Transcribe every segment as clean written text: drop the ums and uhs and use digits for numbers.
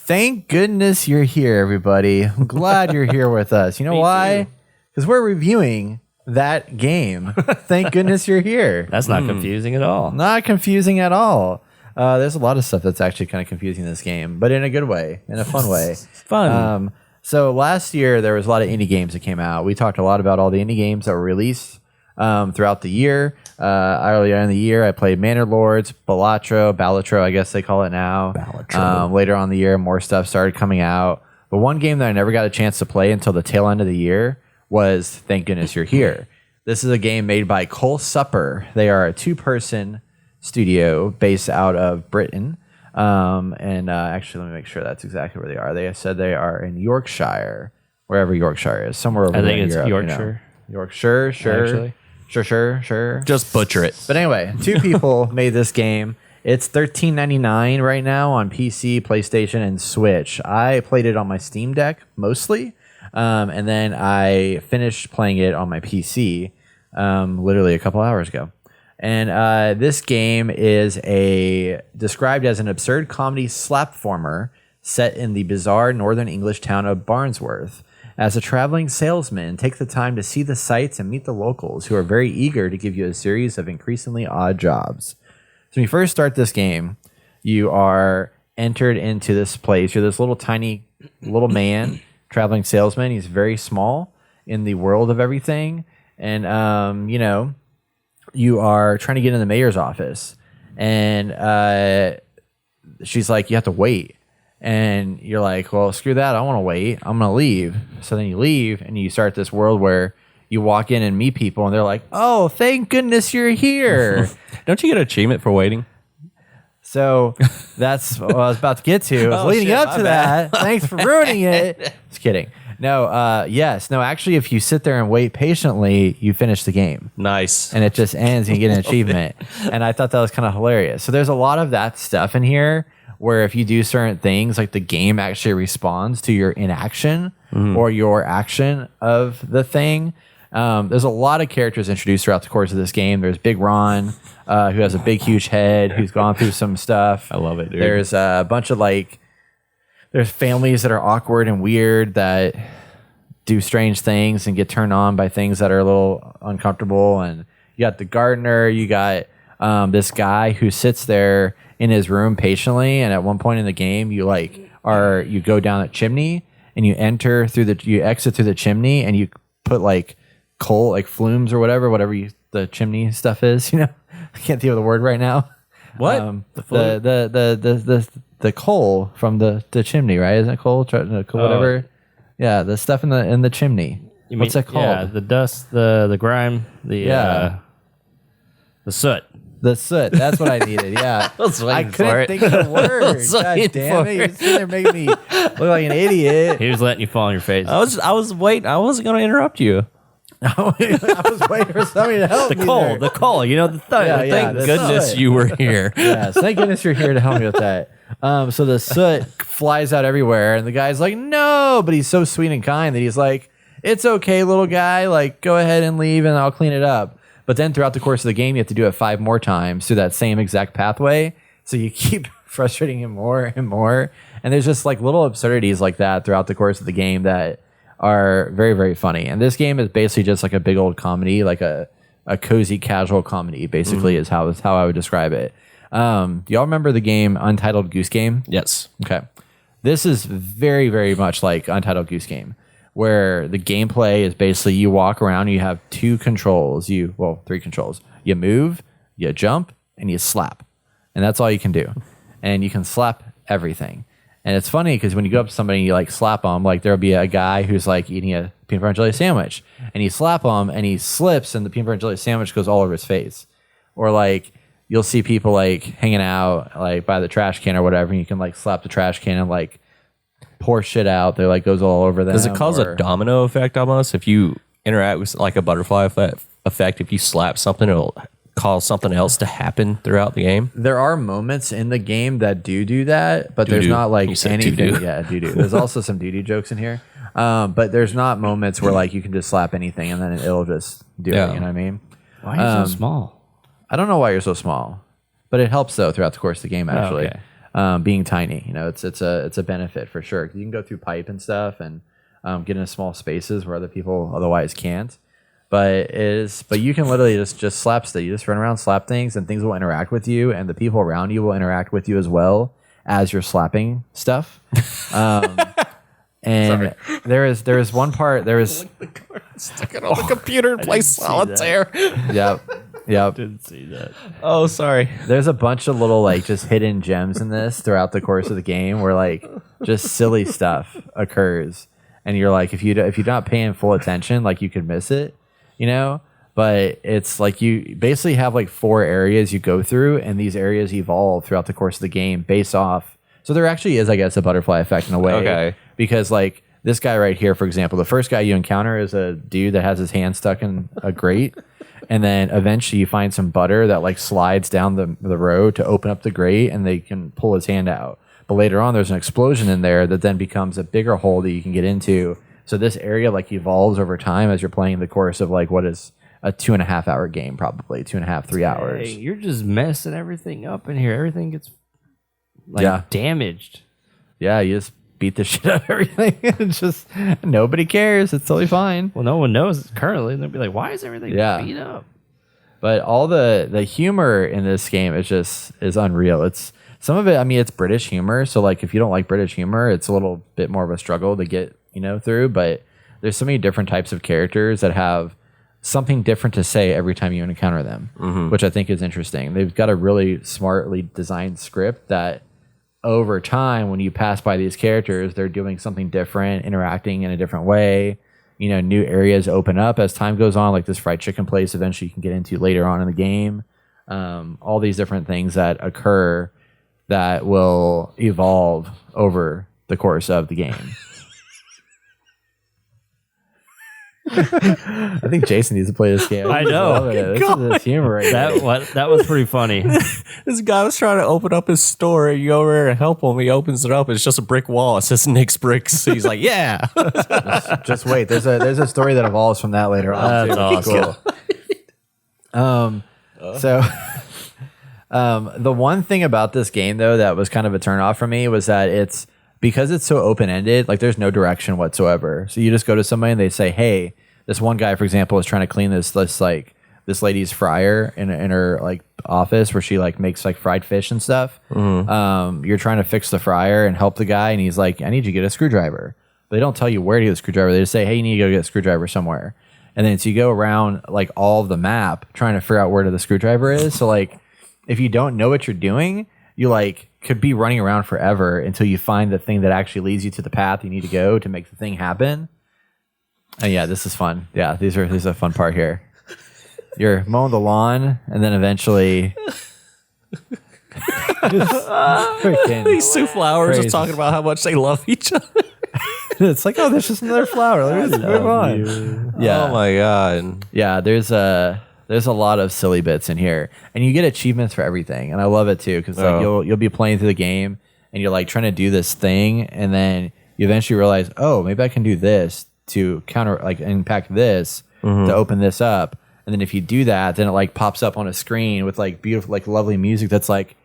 Thank goodness you're here, everybody. I'm glad you're here with us. You know why? Because we're reviewing that game. Thank goodness you're here. That's not confusing at all. Not confusing at all. There's a lot of stuff that's actually kind of confusing in this game, but in a good way, in a fun way. Fun. So last year, there was a lot of indie games that came out. We talked a lot about all the indie games that were released throughout the year. Earlier in the year, I played Manor Lords, Balatro, I guess they call it now. Later on in the year, more stuff started coming out. But one game that I never got a chance to play until the tail end of the year was Thank Goodness You're Here. This is a game made by Cole Supper. They are a two-person studio based out of Britain. Actually, let me make sure that's exactly where they are. They said they are in Yorkshire, wherever Yorkshire is, somewhere over there. I think it's Europe, Yorkshire. Yorkshire, sure. Actually. Sure. Just butcher it. But anyway, two people made this game. It's $13.99 right now on PC, PlayStation, and Switch. I played it on my Steam Deck mostly, and then I finished playing it on my PC literally a couple hours ago. And this game is described as an absurd comedy slapformer set in the bizarre northern English town of Barnsworth. As a traveling salesman, take the time to see the sights and meet the locals who are very eager to give you a series of increasingly odd jobs. So when you first start this game, you are entered into this place. You're this tiny little man, traveling salesman. He's very small in the world of everything. And, you are trying to get in the mayor's office. And she's like, you have to wait. And you're like, well, screw that. I want to wait. I'm going to leave. So then you leave and you start this world where you walk in and meet people and they're like, oh, thank goodness you're here. Don't you get an achievement for waiting? So that's what I was about to get to. Leading up to that. Thanks for ruining it. Just kidding. No, yes. No, actually, if you sit there and wait patiently, you finish the game. Nice. And it just ends and you get an achievement. And I thought that was kind of hilarious. So there's a lot of that stuff in here where if you do certain things, like the game actually responds to your inaction or your action of the thing. There's a lot of characters introduced throughout the course of this game. There's Big Ron, who has a big, huge head, who's gone through some stuff. I love it, dude. There's a bunch of there's families that are awkward and weird that do strange things and get turned on by things that are a little uncomfortable. And you got the gardener, you got this guy who sits there in his room patiently, and at one point in the game you you go down a chimney and you exit through the chimney and you put coal, flumes or whatever the chimney stuff is, I can't think of the word right now. What? The coal from the chimney, right? Isn't it coal? Whatever. Yeah, the stuff in the chimney. What's that called? Yeah, the dust, the grime, the soot. The soot. That's what I needed. Yeah. I couldn't think of the word. God damn it! You're sitting there making me look like an idiot. He was letting you fall on your face. I was waiting. I wasn't going to interrupt you. I was waiting for somebody to help me. The coal. Thank goodness soot. You were here. Yeah, thank goodness you're here to help me with that. So the soot flies out everywhere, and the guy's like, no, but he's so sweet and kind that he's like, it's okay, little guy, go ahead and leave and I'll clean it up. But then throughout the course of the game, you have to do it 5 more times through that same exact pathway. So you keep frustrating him more and more. And there's just little absurdities like that throughout the course of the game that are very, very funny. And this game is basically just a big old comedy, a cozy casual comedy, basically is how I would describe it. Do y'all remember the game Untitled Goose Game? Yes. Okay. This is very, very much like Untitled Goose Game, where the gameplay is basically you walk around and you have 3 controls. You move, you jump, and you slap. And that's all you can do. And you can slap everything. And it's funny because when you go up to somebody and you slap them, there'll be a guy who's eating a peanut butter and jelly sandwich. And you slap him and he slips and the peanut butter and jelly sandwich goes all over his face. Or you'll see people hanging out by the trash can or whatever, and you can slap the trash can and pour shit out. They goes all over them. Does it cause a domino effect almost? If you interact with a butterfly effect, if you slap something, it'll cause something else to happen throughout the game? There are moments in the game that do that, but there's not anything. Doo-doo. Yeah, doo-doo. There's also some doo-doo jokes in here. But there's not moments where you can just slap anything and then it'll just do it. You know what I mean? Why are you so small? I don't know why you're so small, but it helps though throughout the course of the game actually. being tiny. You know, it's a benefit for sure. You can go through pipe and stuff and get into small spaces where other people otherwise can't. But you can literally just slap stuff. You just run around, slap things, and things will interact with you, and the people around you will interact with you as well as you're slapping stuff. And there is one part. There is Stick it on the computer and play solitaire. Yep. Didn't see that. Oh, sorry. There's a bunch of little like just hidden gems in this throughout the course of the game where like just silly stuff occurs, and you're like if you're not paying full attention, like you could miss it, you know. But it's like you basically have like 4 areas you go through, and these areas evolve throughout the course of the game based off. So there actually is, I guess, a butterfly effect in a way. Okay. Because like this guy right here, for example, the first guy you encounter is a dude that has his hand stuck in a grate. And then eventually you find some butter that like slides down the road to open up the grate, and they can pull his hand out. But later on, there's an explosion in there that then becomes a bigger hole that you can get into. So this area like evolves over time as you're playing the course of like what is a 2.5 hour game, probably 2.5, 3 hours. Hey, you're just messing everything up in here. Everything gets like damaged. Yeah, you just beat the shit out of everything. It's just nobody cares. It's totally fine. Well, no one knows currently. They'll be like, "Why is everything beat up?" But all the humor in this game is unreal. It's some of it. I mean, it's British humor. So like, if you don't like British humor, it's a little bit more of a struggle to get through. But there's so many different types of characters that have something different to say every time you encounter them, which I think is interesting. They've got a really smartly designed script that over time, when you pass by these characters, they're doing something different, interacting in a different way. You know, new areas open up as time goes on, like this fried chicken place eventually you can get into later on in the game. All these different things that occur that will evolve over the course of the game. I think Jason needs to play this game. I know. This is humor right there. That was pretty funny. This guy was trying to open up his store. You go over there and help him. He opens it up. It's just a brick wall. It says Nick's Bricks. He's like, yeah. Just wait. There's a story that evolves from that later on. That's too. awesome. Cool. So the one thing about this game though that was kind of a turnoff for me was that because it's so open-ended, like there's no direction whatsoever. So you just go to somebody and they say, hey, this one guy, for example, is trying to clean this lady's fryer in her like office where she like makes like fried fish and stuff. You're trying to fix the fryer and help the guy, and he's like, I need you to get a screwdriver. But they don't tell you where to get a screwdriver. They just say, hey, you need to go get a screwdriver somewhere. And then so you go around like all of the map trying to figure out where the screwdriver is. So like if you don't know what you're doing, you like could be running around forever until you find the thing that actually leads you to the path you need to go to make the thing happen. And yeah, this is fun. Yeah, this is a fun part here. You're mowing the lawn, and then eventually These two flowers are talking about how much they love each other. It's like, oh, there's just another flower. Let's move on. Yeah. Oh my god. Yeah, there's a lot of silly bits in here, and you get achievements for everything, and I love it too because like you'll be playing through the game and you're like trying to do this thing, and then you eventually realize, oh, maybe I can do this to counter like impact this to open this up, and then if you do that, then it like pops up on a screen with like beautiful, like lovely music that's like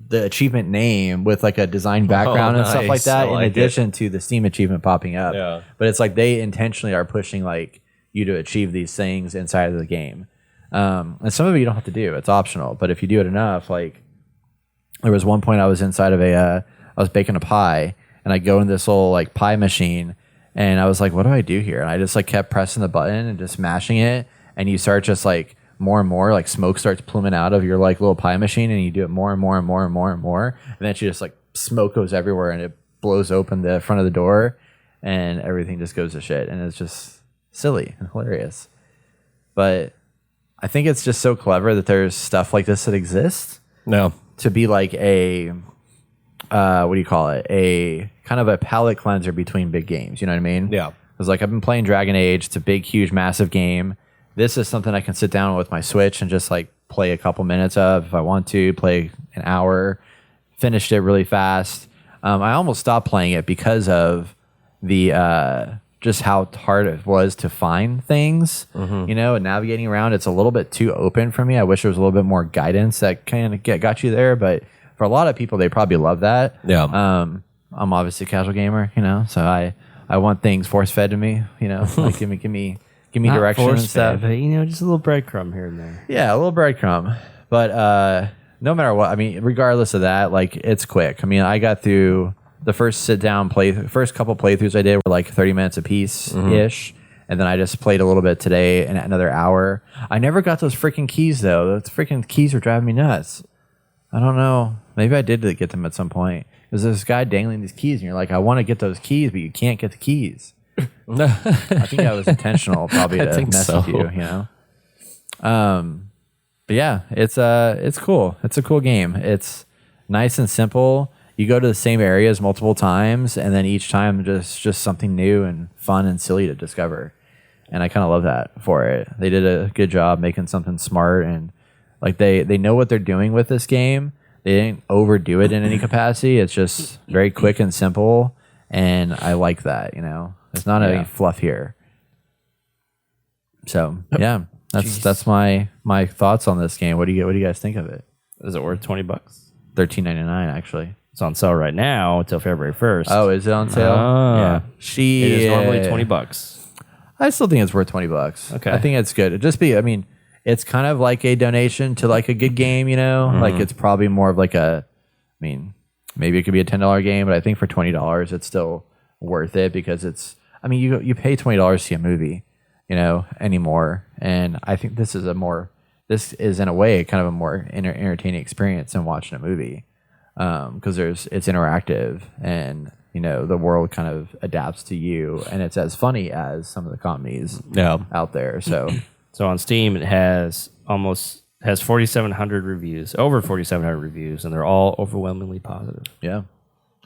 the achievement name with like a design background and stuff like that, in addition to the Steam achievement popping up. Yeah. But it's like they intentionally are pushing like you to achieve these things inside of the game. And some of it you don't have to do. It's optional. But if you do it enough, like there was one point I was inside of I was baking a pie, and I go in this little like pie machine, and I was like, what do I do here? And I just like kept pressing the button and just mashing it, and you start just like more and more, like smoke starts pluming out of your like little pie machine, and you do it more and more and more and more and more. And then she just like smoke goes everywhere, and it blows open the front of the door, and everything just goes to shit. And it's just silly and hilarious. But I think it's just so clever that there's stuff like this that exists. No. To be like a what do you call it? A kind of a palate cleanser between big games. You know what I mean? Yeah. Because like I've been playing Dragon Age. It's a big, huge, massive game. This is something I can sit down with my Switch and just like play a couple minutes of if I want to, play an hour, finished it really fast. I almost stopped playing it because of the just how hard it was to find things, you know, and navigating around. It's a little bit too open for me. I wish there was a little bit more guidance that kind of got you there, but for a lot of people, they probably love that. Yeah. I'm obviously a casual gamer, so I want things force fed to me, like give me Not direction and force-fed, stuff. but just a little breadcrumb here and there. Yeah, a little breadcrumb. But no matter what, I mean, regardless of that, like it's quick. I mean, I got through the first first couple playthroughs I did were like 30 minutes a piece ish. And then I just played a little bit today and another hour. I never got those freaking keys though. Those freaking keys were driving me nuts. I don't know. Maybe I did get them at some point. There's this guy dangling these keys and you're like, I want to get those keys, but you can't get the keys. I think that was intentional probably to mess with you, But yeah, it's cool. It's a cool game. It's nice and simple. You go to the same areas multiple times, and then each time just something new and fun and silly to discover. And I kind of love that for it. They did a good job making something smart, and like they know what they're doing with this game. They didn't overdo it in any capacity. It's just very quick and simple, and I like that. There's not any fluff here. So yeah, that's my thoughts on this game. What do you guys think of it? Is it worth $20? $13.99 actually. It's on sale right now until February 1st. Oh, is it on sale? Yeah. It It is normally $20. I still think it's worth $20. Okay. I think it's good. It's kind of like a donation to like a good game, Like it's probably more of like maybe it could be a $10 game, but I think for $20 it's still worth it because you pay $20 to see a movie, anymore. And I think this is in a way kind of a more entertaining experience than watching a movie. Because it's interactive and the world kind of adapts to you, and it's as funny as some of the comedies out there. So on Steam it has 4,700 reviews, over 4,700 reviews, and they're all overwhelmingly positive. yeah,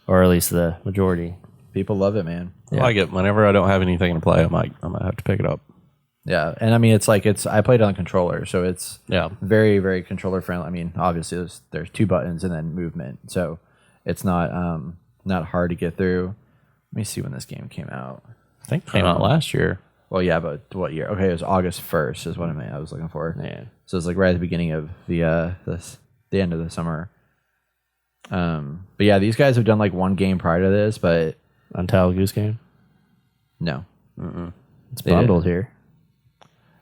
Or at least the majority. people love it, man. I like it. Whenever I don't have anything to play, I might have to pick it up. Yeah, and I played it on controller, so it's very, very controller friendly. Obviously there's two buttons and then movement, so it's not hard to get through. Let me see when this game came out. I think it came out last year. Well, yeah, but what year? Okay, it was August 1st is what I was looking for. Yeah. So it's like right at the beginning of the end of the summer. But yeah, these guys have done like one game prior to this, but Untitled Goose Game. no. It's They bundled here.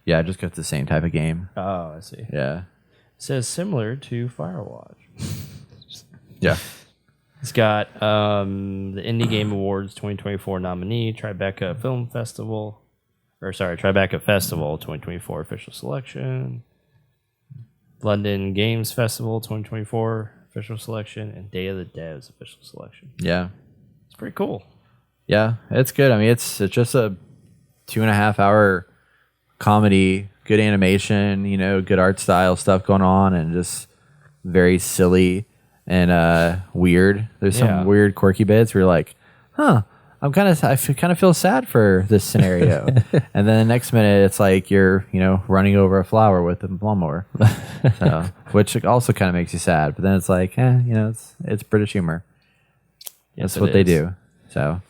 Yeah, just got the same type of game. Oh, I see. Yeah. It says similar to Firewatch. Yeah. It's got the Indie Game Awards 2024 nominee, Tribeca Festival 2024 official selection, London Games Festival 2024 official selection, and Day of the Devs official selection. Yeah. It's pretty cool. Yeah, it's good. It's just a 2.5 hour comedy, good animation, good art style stuff going on, and just very silly and weird. There's some weird, quirky bits where you're like, I kind of feel sad for this scenario. And then the next minute, it's like you're, running over a flower with a lawnmower, which also kind of makes you sad. But then it's like, it's British humor. That's what they do. So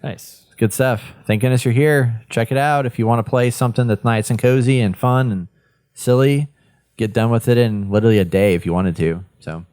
Nice. good stuff. Thank goodness you're here. Check it out. If you want to play something that's nice and cozy and fun and silly, get done with it in literally a day if you wanted to. So